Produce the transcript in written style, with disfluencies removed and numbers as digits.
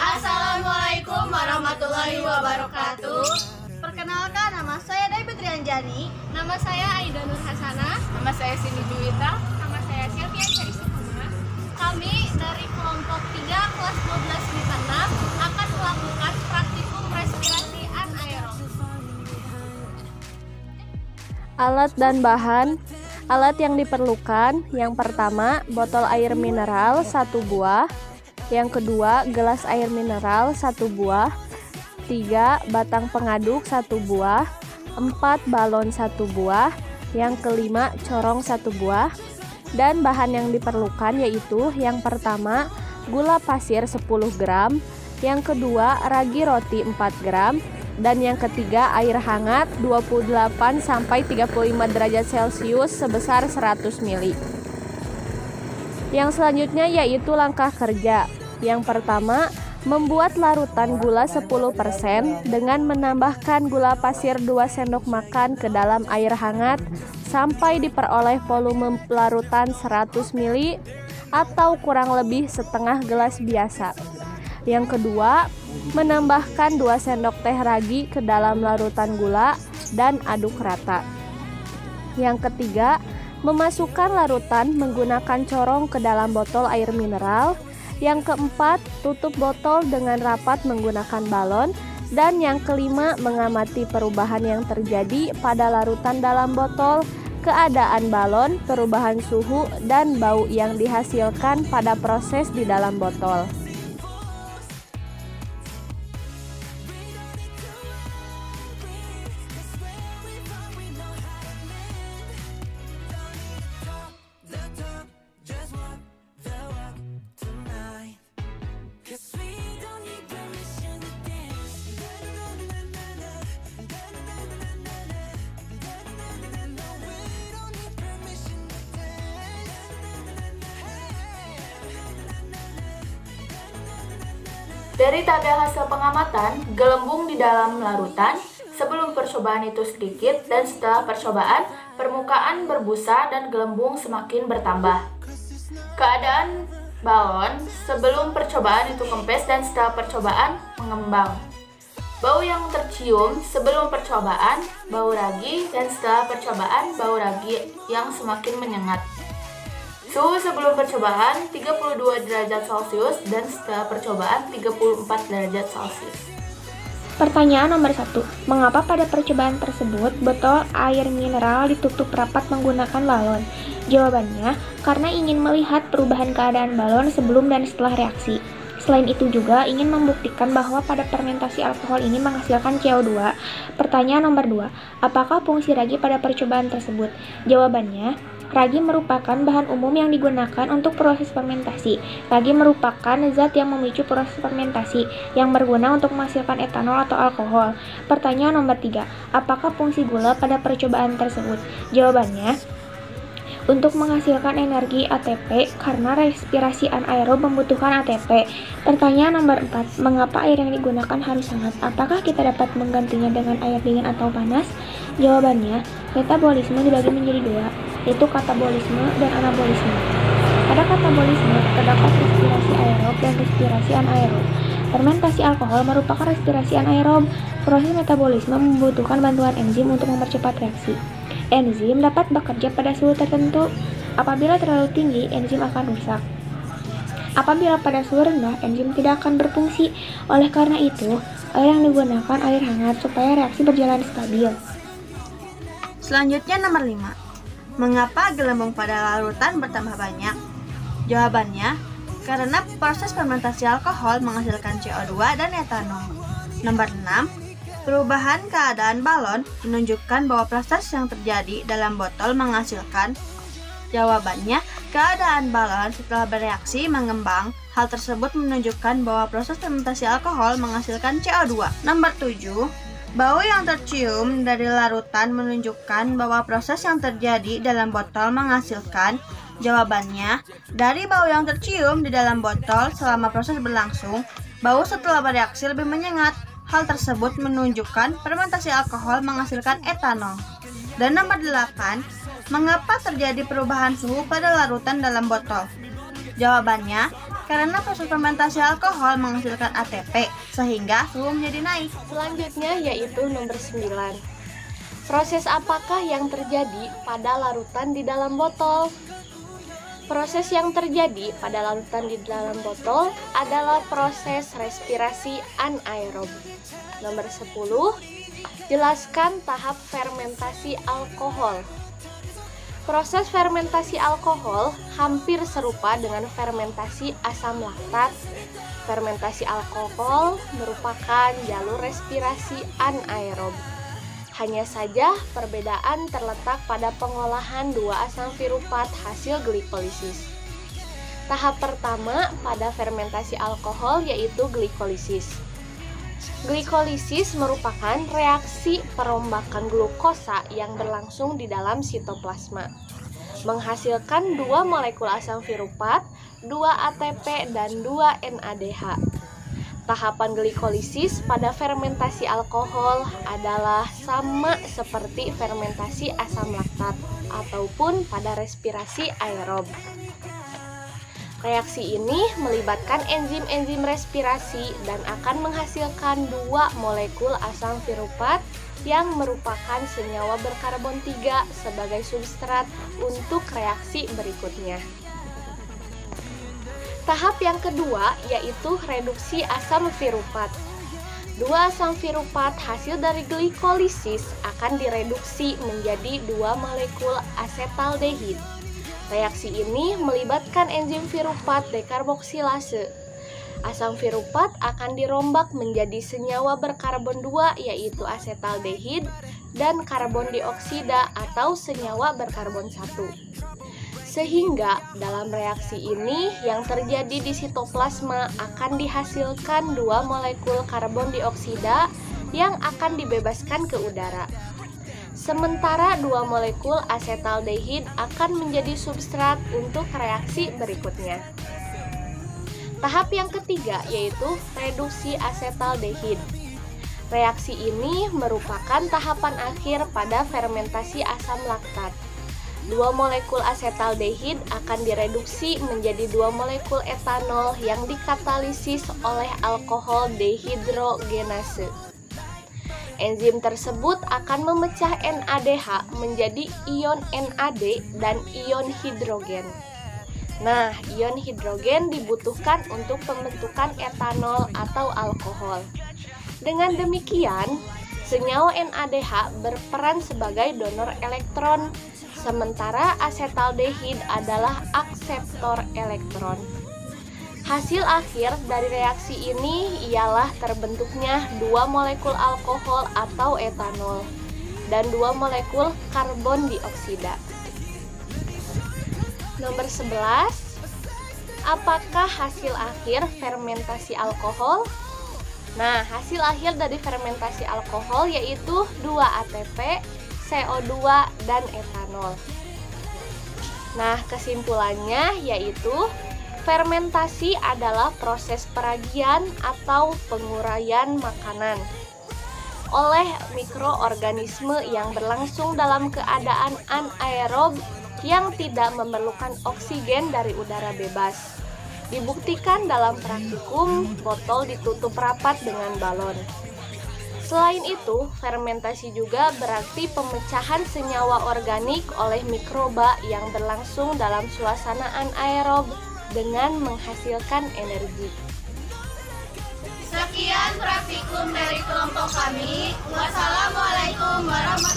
Assalamualaikum warahmatullahi wabarakatuh. Perkenalkan, nama saya Dewi Trianjani. Nama saya Aida Nur Hasanah. Nama saya Cindy Juwita. Nama saya Sylvia Charisma. Kami dari kelompok 3 kelas 12 MIPA 6 akan melakukan praktikum respirasi anaerob. Alat dan bahan. Alat yang diperlukan, yang pertama, botol air mineral 1 buah. Yang kedua, gelas air mineral 1 buah. 3, batang pengaduk 1 buah. 4, balon 1 buah. Yang kelima, corong 1 buah. Dan bahan yang diperlukan yaitu yang pertama, gula pasir 10 gram. Yang kedua, ragi roti 4 gram. Dan yang ketiga, air hangat 28-35 derajat Celcius sebesar 100 ml. Yang selanjutnya yaitu langkah kerja. Yang pertama, membuat larutan gula 10% dengan menambahkan gula pasir 2 sendok makan ke dalam air hangat sampai diperoleh volume larutan 100 ml atau kurang lebih setengah gelas biasa. Yang kedua, menambahkan 2 sendok teh ragi ke dalam larutan gula dan aduk rata. Yang ketiga, memasukkan larutan menggunakan corong ke dalam botol air mineral. Yang keempat, tutup botol dengan rapat menggunakan balon. Dan yang kelima, mengamati perubahan yang terjadi pada larutan dalam botol, keadaan balon, perubahan suhu, dan bau yang dihasilkan pada proses di dalam botol. Dari tabel hasil pengamatan, gelembung di dalam larutan, sebelum percobaan itu sedikit dan setelah percobaan, permukaan berbusa dan gelembung semakin bertambah. Keadaan balon sebelum percobaan itu kempes dan setelah percobaan mengembang. Bau yang tercium sebelum percobaan, bau ragi, dan setelah percobaan, bau ragi yang semakin menyengat. Suhu sebelum percobaan 32 derajat Celcius dan setelah percobaan 34 derajat Celcius. Pertanyaan nomor 1. Mengapa pada percobaan tersebut botol air mineral ditutup rapat menggunakan balon? Jawabannya, karena ingin melihat perubahan keadaan balon sebelum dan setelah reaksi. Selain itu juga ingin membuktikan bahwa pada fermentasi alkohol ini menghasilkan CO2. Pertanyaan nomor 2. Apakah fungsi ragi pada percobaan tersebut? Jawabannya, ragi merupakan bahan umum yang digunakan untuk proses fermentasi. Ragi merupakan zat yang memicu proses fermentasi yang berguna untuk menghasilkan etanol atau alkohol. Pertanyaan nomor 3. Apakah fungsi gula pada percobaan tersebut? Jawabannya, untuk menghasilkan energi ATP karena respirasi anaerob membutuhkan ATP. Pertanyaan nomor 4. Mengapa air yang digunakan harus hangat? Apakah kita dapat menggantinya dengan air dingin atau panas? Jawabannya, metabolisme dibagi menjadi 2, yaitu katabolisme dan anabolisme. Pada katabolisme terdapat respirasi aerob dan respirasi anaerob. Fermentasi alkohol merupakan respirasi anaerob. Proses metabolisme membutuhkan bantuan enzim untuk mempercepat reaksi. Enzim dapat bekerja pada suhu tertentu. Apabila terlalu tinggi, enzim akan rusak. Apabila pada suhu rendah, enzim tidak akan berfungsi. Oleh karena itu, air yang digunakan air hangat supaya reaksi berjalan stabil. Selanjutnya nomor 5. Mengapa gelembung pada larutan bertambah banyak? Jawabannya, karena proses fermentasi alkohol menghasilkan CO2 dan etanol. Nomor 6. Perubahan keadaan balon menunjukkan bahwa proses yang terjadi dalam botol menghasilkan. Jawabannya, keadaan balon setelah bereaksi mengembang. Hal tersebut menunjukkan bahwa proses fermentasi alkohol menghasilkan CO2. Nomor 7. Bau yang tercium dari larutan menunjukkan bahwa proses yang terjadi dalam botol menghasilkan. Jawabannya, dari bau yang tercium di dalam botol selama proses berlangsung, bau setelah bereaksi lebih menyengat. Hal tersebut menunjukkan fermentasi alkohol menghasilkan etanol. Dan nomor 8, mengapa terjadi perubahan suhu pada larutan dalam botol? Jawabannya, Karena proses fermentasi alkohol menghasilkan ATP, sehingga suhu menjadi naik. Selanjutnya yaitu nomor 9. Proses apakah yang terjadi pada larutan di dalam botol? Proses yang terjadi pada larutan di dalam botol adalah proses respirasi anaerob. Nomor 10. Jelaskan tahap fermentasi alkohol. Proses fermentasi alkohol hampir serupa dengan fermentasi asam laktat. Fermentasi alkohol merupakan jalur respirasi anaerob. Hanya saja perbedaan terletak pada pengolahan 2 asam virupat hasil glikolisis. Tahap pertama pada fermentasi alkohol yaitu glikolisis. Glikolisis merupakan reaksi perombakan glukosa yang berlangsung di dalam sitoplasma, menghasilkan 2 molekul asam virupat, 2 ATP, dan 2 NADH. Tahapan glikolisis pada fermentasi alkohol adalah sama seperti fermentasi asam laktat ataupun pada respirasi aerob. Reaksi ini melibatkan enzim-enzim respirasi dan akan menghasilkan 2 molekul asam virupat yang merupakan senyawa berkarbon 3 sebagai substrat untuk reaksi berikutnya. Tahap yang kedua yaitu reduksi asam virupat. 2 asam virupat hasil dari glikolisis akan direduksi menjadi 2 molekul asetaldehid. Reaksi ini melibatkan enzim virupat dekarboksilase. Asam virupat akan dirombak menjadi senyawa berkarbon 2 yaitu asetaldehid dan karbon dioksida atau senyawa berkarbon 1. Sehingga dalam reaksi ini yang terjadi di sitoplasma akan dihasilkan 2 molekul karbon dioksida yang akan dibebaskan ke udara. Sementara 2 molekul asetaldehid akan menjadi substrat untuk reaksi berikutnya. Tahap yang ketiga yaitu reduksi asetaldehid. Reaksi ini merupakan tahapan akhir pada fermentasi asam laktat. 2 molekul asetaldehid akan direduksi menjadi 2 molekul etanol yang dikatalisis oleh alkohol dehidrogenase. Enzim tersebut akan memecah NADH menjadi ion NAD dan ion hidrogen. Nah, ion hidrogen dibutuhkan untuk pembentukan etanol atau alkohol. Dengan demikian, senyawa NADH berperan sebagai donor elektron, sementara asetaldehid adalah akseptor elektron. Hasil akhir dari reaksi ini ialah terbentuknya 2 molekul alkohol atau etanol dan 2 molekul karbon dioksida. Nomor 11. Apakah hasil akhir fermentasi alkohol? Nah, hasil akhir dari fermentasi alkohol yaitu 2 ATP, CO2, dan etanol. Nah, kesimpulannya yaitu fermentasi adalah proses peragian atau penguraian makanan oleh mikroorganisme yang berlangsung dalam keadaan anaerob yang tidak memerlukan oksigen dari udara bebas. Dibuktikan dalam praktikum botol ditutup rapat dengan balon. Selain itu, fermentasi juga berarti pemecahan senyawa organik oleh mikroba yang berlangsung dalam suasana anaerob dengan menghasilkan energi. Sekian praktikum dari kelompok kami. Wassalamualaikum warahmatullahi wabarakatuh.